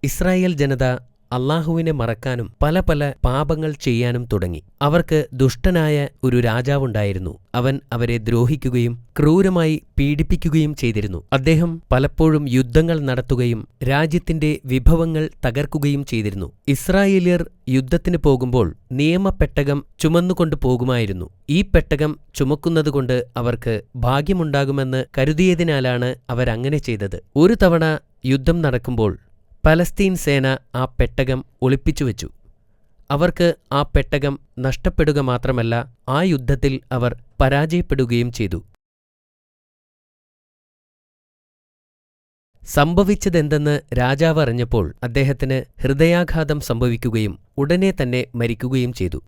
Israel ജനത അല്ലാഹുവിനെ മറക്കാനും പല പല പാപങ്ങൾ ചെയ്യാനും തുടങ്ങി. അവർക്ക് ദുഷ്ടനായ ഒരു രാജാവുണ്ടായിരുന്നു. അവൻ അവരെ ദ്രോഹിക്കുകയും ക്രൂരമായി പീഡിപ്പിക്കുകയും ചെയ്തിരുന്നു. അദ്ദേഹം പലപ്പോഴും യുദ്ധങ്ങൾ നടത്തുകയും രാജ്യത്തിന്റെ വിഭവങ്ങൾ തകർക്കുകയും ചെയ്തിരുന്നു. ഇസ്രായേല്യർ യുദ്ധത്തിന് പോകുമ്പോൾ നിയമപ്പെട്ടകം ചുമന്നുകൊണ്ടു പോകുമായിരുന്നു. ഈ പെട്ടകം ചുമക്കുന്നതുകൊണ്ട് അവർക്ക് ഭാഗ്യമുണ്ടാകുമെന്ന് കരുതിയതിനാലാണ് അവരങ്ങനെ ചെയ്തത്. ഒരു തവണ യുദ്ധം നടക്കുമ്പോൾ പലസ്തീൻ സേന ആ പെട്ടകം ഒളിപ്പിച്ചുവെച്ചു. അവർക്ക് ആ പെട്ടകം നഷ്ടപ്പെടുക മാത്രമല്ല, ആ യുദ്ധത്തിൽ അവർ പരാജയപ്പെടുകയും ചെയ്തു. സംഭവിച്ചതെന്തെന്ന് രാജാവ് അറിഞ്ഞപ്പോൾ അദ്ദേഹത്തിന് ഹൃദയാഘാതം സംഭവിക്കുകയും ഉടനെ തന്നെ മരിക്കുകയും ചെയ്തു.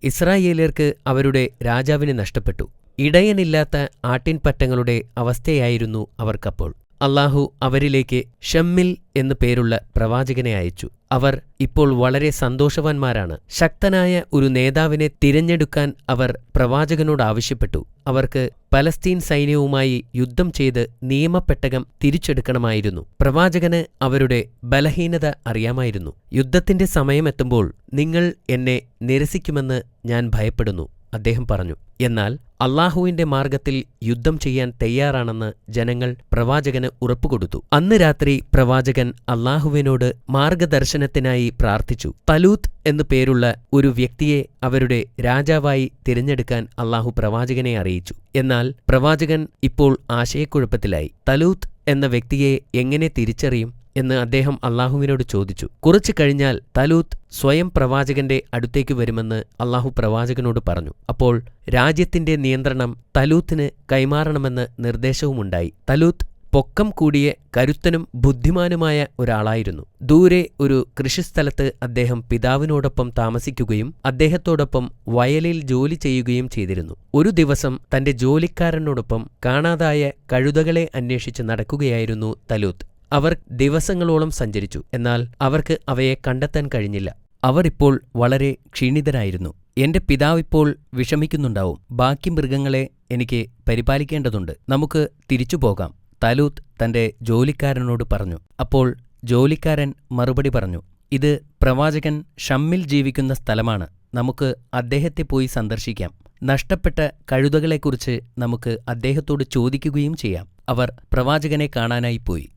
ഇസ്രായേല്യർക്ക് അവരുടെ രാജാവിനെ നഷ്ടപ്പെട്ടു. ഇടയനില്ലാത്ത ആട്ടിൻപറ്റങ്ങളുടെ അവസ്ഥയായിരുന്നു അവർക്കപ്പോൾ. അല്ലാഹു അവരിലേക്ക് ഷമ്മിൽ എന്നു പേരുള്ള പ്രവാചകനെ അയച്ചു. അവർ ഇപ്പോൾ വളരെ സന്തോഷവാന്മാരാണ്. ശക്തനായ ഒരു നേതാവിനെ തിരഞ്ഞെടുക്കാൻ അവർ പ്രവാചകനോട് ആവശ്യപ്പെട്ടു. അവർക്ക് പലസ്തീൻ സൈന്യവുമായി യുദ്ധം ചെയ്ത് നിയമപ്പെട്ടകം തിരിച്ചെടുക്കണമായിരുന്നു. പ്രവാചകന് അവരുടെ ബലഹീനത അറിയാമായിരുന്നു. യുദ്ധത്തിന്റെ സമയമെത്തുമ്പോൾ നിങ്ങൾ എന്നെ നിരസിക്കുമെന്ന് ഞാൻ ഭയപ്പെടുന്നു, അദ്ദേഹം പറഞ്ഞു. എന്നാൽ അല്ലാഹുവിന്റെ മാർഗത്തിൽ യുദ്ധം ചെയ്യാൻ തയ്യാറാണെന്ന് ജനങ്ങൾ പ്രവാചകന് ഉറപ്പുകൊടുത്തു. അന്ന് രാത്രി പ്രവാചകൻ അല്ലാഹുവിനോട് മാർഗദർശനത്തിനായി പ്രാർത്ഥിച്ചു. തലൂത്ത് എന്നു പേരുള്ള ഒരു വ്യക്തിയെ അവരുടെ രാജാവായി തിരഞ്ഞെടുക്കാൻ അല്ലാഹു പ്രവാചകനെ അറിയിച്ചു. എന്നാൽ പ്രവാചകൻ ഇപ്പോൾ ആശയക്കുഴപ്പത്തിലായി. തലൂത്ത് എന്ന വ്യക്തിയെ എങ്ങനെ തിരിച്ചറിയും എന്ന് അദ്ദേഹം അല്ലാഹുവിനോട് ചോദിച്ചു. കുറച്ചു കഴിഞ്ഞാൽ തലൂത്ത് സ്വയം പ്രവാചകന്റെ അടുത്തേക്ക് വരുമെന്ന് അല്ലാഹു പ്രവാചകനോട് പറഞ്ഞു. അപ്പോൾ രാജ്യത്തിന്റെ നിയന്ത്രണം തലൂത്തിന് കൈമാറണമെന്ന് നിർദ്ദേശവുമുണ്ടായി. തലൂത്ത് പൊക്കം കൂടിയ കരുത്തനും ബുദ്ധിമാനുമായ ഒരാളായിരുന്നു. ദൂരെ ഒരു കൃഷിസ്ഥലത്ത് അദ്ദേഹം പിതാവിനോടൊപ്പം താമസിക്കുകയും അദ്ദേഹത്തോടൊപ്പം വയലിൽ ജോലി ചെയ്യുകയും ചെയ്തിരുന്നു. ഒരു ദിവസം തന്റെ ജോലിക്കാരനോടൊപ്പം കാണാതായ കഴുതകളെ അന്വേഷിച്ച് നടക്കുകയായിരുന്നു തലൂത്ത്. അവർ ദിവസങ്ങളോളം സഞ്ചരിച്ചു. എന്നാൽ അവർക്ക് അവയെ കണ്ടെത്താൻ കഴിഞ്ഞില്ല. അവർ ഇപ്പോൾ വളരെ ക്ഷീണിതരായിരുന്നു. എന്റെ പിതാവിപ്പോൾ വിഷമിക്കുന്നുണ്ടാവും. ബാക്കി മൃഗങ്ങളെ എനിക്ക് പരിപാലിക്കേണ്ടതുണ്ട്. നമുക്ക് തിരിച്ചു പോകാം, തലൂത്ത് തന്റെ ജോലിക്കാരനോട് പറഞ്ഞു. അപ്പോൾ ജോലിക്കാരൻ മറുപടി പറഞ്ഞു, ഇത് പ്രവാചകൻ ഷമ്മിൽ ജീവിക്കുന്ന സ്ഥലമാണ്. നമുക്ക് അദ്ദേഹത്തെ പോയി സന്ദർശിക്കാം. നഷ്ടപ്പെട്ട കഴുതകളെക്കുറിച്ച് നമുക്ക് അദ്ദേഹത്തോട് ചോദിക്കുകയും ചെയ്യാം. അവർ പ്രവാചകനെ കാണാനായി പോയി.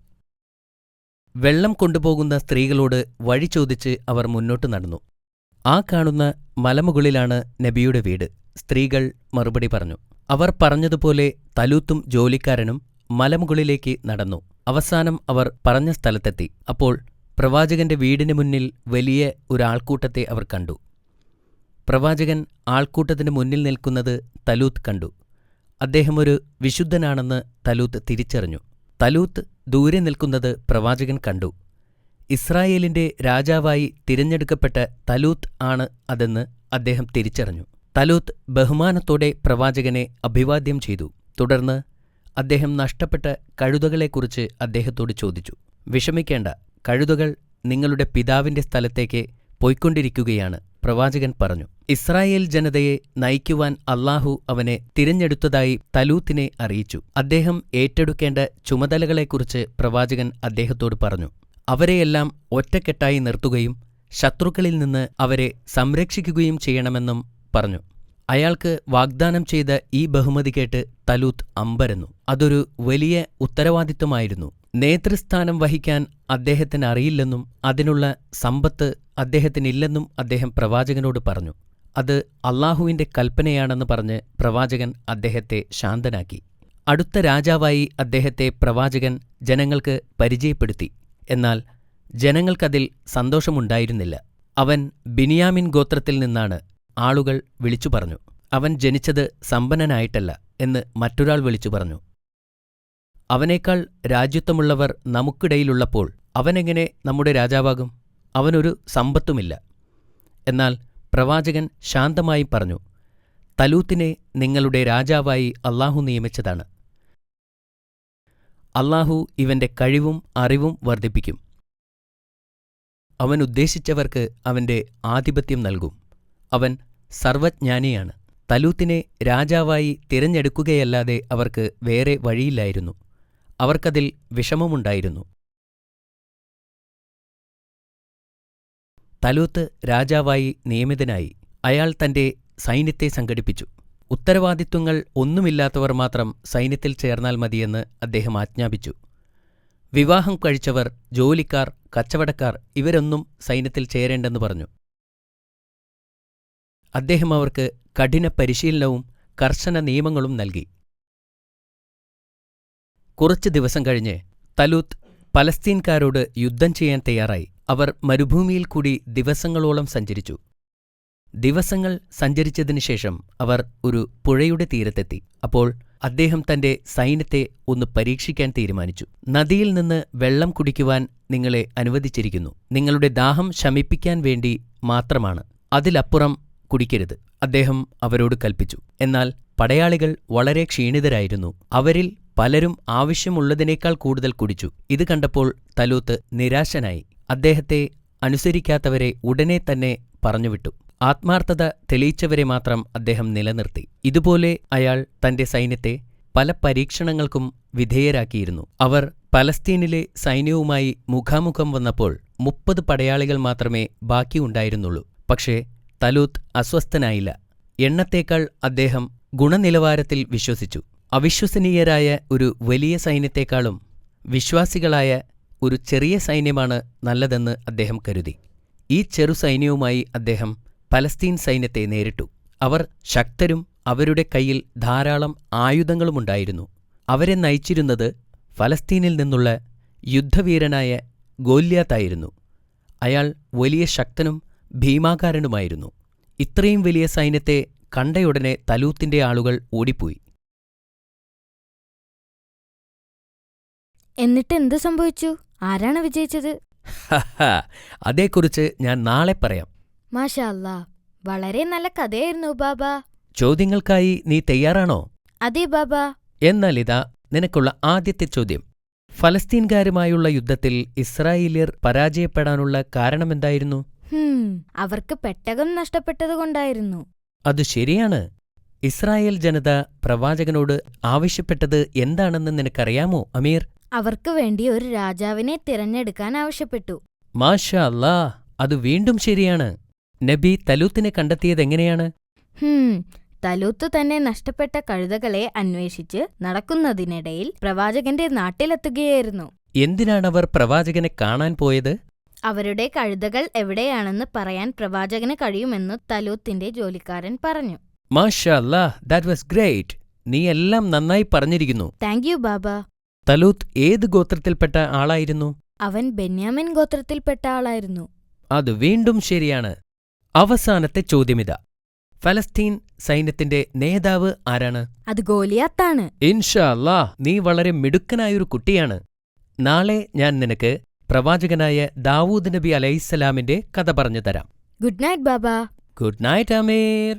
വെള്ളം കൊണ്ടുപോകുന്ന സ്ത്രീകളോട് വഴി ചോദിച്ച് അവർ മുന്നോട്ട് നടന്നു. ആ കാണുന്ന മലമുകളിലാണ് നബിയുടെ വീട്. സ്ത്രീകൾ മറുപടി പറഞ്ഞു. അവർ പറഞ്ഞതുപോലെ തലൂത്തും ജോലിക്കാരനും മലമുകളിലേക്ക് നടന്നു. അവസാനം അവർ പറഞ്ഞ സ്ഥലത്തെത്തി. അപ്പോൾ പ്രവാചകന്റെ വീടിന് മുന്നിൽ വലിയ ഒരാൾക്കൂട്ടത്തെ അവർ കണ്ടു. പ്രവാചകൻ ആൾക്കൂട്ടത്തിന് മുന്നിൽ നിൽക്കുന്നത് തലൂത്ത് കണ്ടു. അദ്ദേഹം ഒരു വിശുദ്ധനാണെന്ന് തലൂത്ത് തിരിച്ചറിഞ്ഞു. തലൂത്ത് ദൂരെ നിൽക്കുന്നത് പ്രവാചകൻ കണ്ടു. ഇസ്രായേലിന്റെ രാജാവായി തിരഞ്ഞെടുക്കപ്പെട്ട തലൂത്ത് ആണ് അതെന്ന് അദ്ദേഹം തിരിച്ചറിഞ്ഞു. തലൂത്ത് ബഹുമാനത്തോടെ പ്രവാചകനെ അഭിവാദ്യം ചെയ്തു. തുടർന്ന് അദ്ദേഹം നഷ്ടപ്പെട്ട കഴുതകളെക്കുറിച്ച് അദ്ദേഹത്തോട് ചോദിച്ചു. വിഷമിക്കേണ്ട, കഴുതകൾ നിങ്ങളുടെ പിതാവിന്റെ സ്ഥലത്തേക്ക് പോയിക്കൊണ്ടിരിക്കുകയാണ്, പ്രവാചകൻ പറഞ്ഞു. ഇസ്രായേൽ ജനതയെ നയിക്കുവാൻ അല്ലാഹു അവനെ തിരഞ്ഞെടുത്തതായി തലൂത്തിനെ അറിയിച്ചു. അദ്ദേഹം ഏറ്റെടുക്കേണ്ട ചുമതലകളെക്കുറിച്ച് പ്രവാചകൻ അദ്ദേഹത്തോട് പറഞ്ഞു. അവരെയെല്ലാം ഒറ്റക്കെട്ടായി നിർത്തുകയും ശത്രുക്കളിൽ നിന്ന് അവരെ സംരക്ഷിക്കുകയും ചെയ്യണമെന്നും പറഞ്ഞു. അയാൾക്ക് വാഗ്ദാനം ചെയ്ത ഈ ബഹുമതി കേട്ട് തലൂത്ത് അമ്പരന്നു. അതൊരു വലിയ ഉത്തരവാദിത്വമായിരുന്നു. നേതൃസ്ഥാനം വഹിക്കാൻ അദ്ദേഹത്തിന് അറിയില്ലെന്നും അതിനുള്ള സമ്പത്ത് അദ്ദേഹത്തിനില്ലെന്നും അദ്ദേഹം പ്രവാചകനോട് പറഞ്ഞു. അത് അല്ലാഹുവിന്റെ കൽപ്പനയാണെന്ന് പറഞ്ഞ് പ്രവാചകൻ അദ്ദേഹത്തെ ശാന്തനാക്കി. അടുത്ത രാജാവായി അദ്ദേഹത്തെ പ്രവാചകൻ ജനങ്ങൾക്ക് പരിചയപ്പെടുത്തി. എന്നാൽ ജനങ്ങൾക്കതിൽ സന്തോഷമുണ്ടായിരുന്നില്ല. അവൻ ബിനിയാമിൻ ഗോത്രത്തിൽ നിന്നാണ്, ആളുകൾ വിളിച്ചു പറഞ്ഞു. അവൻ ജനിച്ചത് സമ്പന്നനായിട്ടല്ല എന്ന് മറ്റൊരാൾ വിളിച്ചു പറഞ്ഞു. അവനേക്കാൾ രാജ്യത്വമുള്ളവർ നമുക്കിടയിലുള്ളപ്പോൾ അവനെങ്ങനെ നമ്മുടെ രാജാവാകും? അവനൊരു സമ്പത്തുമില്ല. എന്നാൽ പ്രവാചകൻ ശാന്തമായി പറഞ്ഞു, തലൂത്തിനെ നിങ്ങളുടെ രാജാവായി അല്ലാഹു നിയമിച്ചതാണ്. അല്ലാഹു ഇവന്റെ കഴിവും അറിവും വർദ്ധിപ്പിക്കും. അവൻ ഉദ്ദേശിച്ചവർക്ക് അവന്റെ ആധിപത്യം നൽകും. അവൻ സർവജ്ഞാനിയാണ്. തലൂത്തിനെ രാജാവായി തിരഞ്ഞെടുക്കുകയല്ലാതെ അവർക്ക് വേറെ വഴിയില്ലായിരുന്നു. അവർക്കതിൽ വിഷമമുണ്ടായിരുന്നു. തലൂത്ത് രാജാവായി നിയമിതനായി. അയാൾ തന്റെ സൈന്യത്തെ സംഘടിപ്പിച്ചു. ഉത്തരവാദിത്വങ്ങൾ ഒന്നുമില്ലാത്തവർ മാത്രം സൈന്യത്തിൽ ചേർന്നാൽ മതിയെന്ന് അദ്ദേഹം ആജ്ഞാപിച്ചു. വിവാഹം കഴിച്ചവർ, ജോലിക്കാർ, കച്ചവടക്കാർ ഇവരൊന്നും സൈന്യത്തിൽ ചേരേണ്ടെന്ന് പറഞ്ഞു. അദ്ദേഹം അവർക്ക് കഠിന പരിശീലനവും കർശന നിയമങ്ങളും നൽകി. കുറച്ചു ദിവസം കഴിഞ്ഞ് തലൂത്ത് പലസ്തീൻകാരോട് യുദ്ധം ചെയ്യാൻ തയ്യാറായി. അവർ മരുഭൂമിയിൽ കൂടി ദിവസങ്ങളോളം സഞ്ചരിച്ചു. ദിവസങ്ങൾ സഞ്ചരിച്ചതിനുശേഷം അവർ ഒരു പുഴയുടെ തീരത്തെത്തി. അപ്പോൾ അദ്ദേഹം തന്റെ സൈന്യത്തെ ഒന്ന് പരീക്ഷിക്കാൻ തീരുമാനിച്ചു. നദിയിൽ നിന്ന് വെള്ളം കുടിക്കുവാൻ നിങ്ങളെ അനുവദിച്ചിരിക്കുന്നു. നിങ്ങളുടെ ദാഹം ശമിപ്പിക്കാൻ വേണ്ടി മാത്രമാണ്. അതിലപ്പുറം കുടിക്കരുത്, അദ്ദേഹം അവരോട് കൽപ്പിച്ചു. എന്നാൽ പടയാളികൾ വളരെ ക്ഷീണിതരായിരുന്നു. അവരിൽ പലരും ആവശ്യമുള്ളതിനേക്കാൾ കൂടുതൽ കുടിച്ചു. ഇത് കണ്ടപ്പോൾ തലൂത്ത് നിരാശനായി. അദ്ദേഹത്തെ അനുസരിക്കാത്തവരെ ഉടനെ തന്നെ പറഞ്ഞുവിട്ടു. ആത്മാർത്ഥത തെളിയിച്ചവരെ മാത്രം അദ്ദേഹം നിലനിർത്തി. ഇതുപോലെ അയാൾ തന്റെ സൈന്യത്തെ പല പരീക്ഷണങ്ങൾക്കും വിധേയരാക്കിയിരുന്നു. അവർ പലസ്തീനിലെ സൈന്യവുമായി മുഖാമുഖം വന്നപ്പോൾ 30 പടയാളികൾ മാത്രമേ ബാക്കിയുണ്ടായിരുന്നുള്ളൂ. പക്ഷേ തലൂത്ത് അസ്വസ്ഥനായില്ല. എണ്ണത്തേക്കാൾ അദ്ദേഹം ഗുണനിലവാരത്തിൽ വിശ്വസിച്ചു. അവിശ്വസനീയരായ ഒരു വലിയ സൈന്യത്തെക്കാളും വിശ്വാസികളായ ഒരു ചെറിയ സൈന്യമാണ് നല്ലതെന്ന് അദ്ദേഹം കരുതി. ഈ ചെറു സൈന്യവുമായി അദ്ദേഹം പലസ്തീൻ സൈന്യത്തെ നേരിട്ടു. അവർ ശക്തരും അവരുടെ കയ്യിൽ ധാരാളം ആയുധങ്ങളുമുണ്ടായിരുന്നു. അവരെ നയിച്ചിരുന്നത് ഫലസ്തീനിൽ നിന്നുള്ള യുദ്ധവീരനായ ഗോല്യാത്തായിരുന്നു. അയാൾ വലിയ ശക്തനും ഭീമാകാരനുമായിരുന്നു. ഇത്രയും വലിയ സൈന്യത്തെ കണ്ടയുടനെ തലൂത്തിന്റെ ആളുകൾ ഓടിപ്പോയി. എന്നിട്ട് എന്ത് സംഭവിച്ചു? ആരാണ് വിജയിച്ചത്? അതേക്കുറിച്ച് ഞാൻ നാളെ പറയാം. മാഷാ അല്ലാ, വളരെ നല്ല കഥയായിരുന്നു ബാബാ. ചോദ്യങ്ങൾക്കായി നീ തയ്യാറാണോ? അതെ ബാബാ. എന്നാൽ ഇതാ നിനക്കുള്ള ആദ്യത്തെ ചോദ്യം. ഫലസ്തീൻകാരുമായുള്ള യുദ്ധത്തിൽ ഇസ്രായേല്യർ പരാജയപ്പെടാനുള്ള കാരണമെന്തായിരുന്നു? അവർക്ക് പെട്ടകം നഷ്ടപ്പെട്ടതുകൊണ്ടായിരുന്നു. അത് ശരിയാണ്. ഇസ്രായേൽ ജനത പ്രവാചകനോട് ആവശ്യപ്പെട്ടത് എന്താണെന്ന് നിനക്കറിയാമോ അമീർ? അവർക്ക് വേണ്ടി ഒരു രാജാവിനെ തിരഞ്ഞെടുക്കാൻ ആവശ്യപ്പെട്ടു. മാഷാ അല്ലാ, അത് വീണ്ടും ശരിയാണ്. നബി തലൂത്തിനെ കണ്ടെത്തിയതെങ്ങനെയാണ്? തലൂത്ത് തന്നെ നഷ്ടപ്പെട്ട കഴുതകളെ അന്വേഷിച്ച് നടക്കുന്നതിനിടയിൽ പ്രവാചകന്റെ നാട്ടിലെത്തുകയായിരുന്നു. എന്തിനാണവർ പ്രവാചകനെ കാണാൻ പോയത്? അവരുടെ കഴുതകൾ എവിടെയാണെന്ന് പറയാൻ പ്രവാചകന് കഴിയുമെന്ന് തലൂത്തിന്റെ ജോലിക്കാരൻ പറഞ്ഞു. മാഷാ അല്ലാ, ദാറ്റ് വാസ് ഗ്രേറ്റ്. നീ എല്ലാം നന്നായി പറഞ്ഞിരിക്കുന്നു. Thank you Baba. തലൂത്ത് ഏത് ഗോത്രത്തിൽപ്പെട്ട ആളായിരുന്നു? അവൻ ബെന്യാമിൻ ഗോത്രത്തിൽപ്പെട്ട ആളായിരുന്നു. അത് വീണ്ടും ശരിയാണ്. അവസാനത്തെ ചോദ്യമിതാ. ഫലസ്തീൻ സൈന്യത്തിന്റെ നേതാവ് ആരാണ്? അത് ഗോലിയാത്താണ്. ഇൻഷാ അല്ലാ, നീ വളരെ മിടുക്കനായൊരു കുട്ടിയാണ്. നാളെ ഞാൻ നിനക്ക് പ്രവാചകനായ ദാവൂദ് നബി അലൈഹിസ്സലാമിന്റെ കഥ പറഞ്ഞു തരാം. ഗുഡ് നൈറ്റ് ബാബാ. ഗുഡ് നൈറ്റ് അമീർ.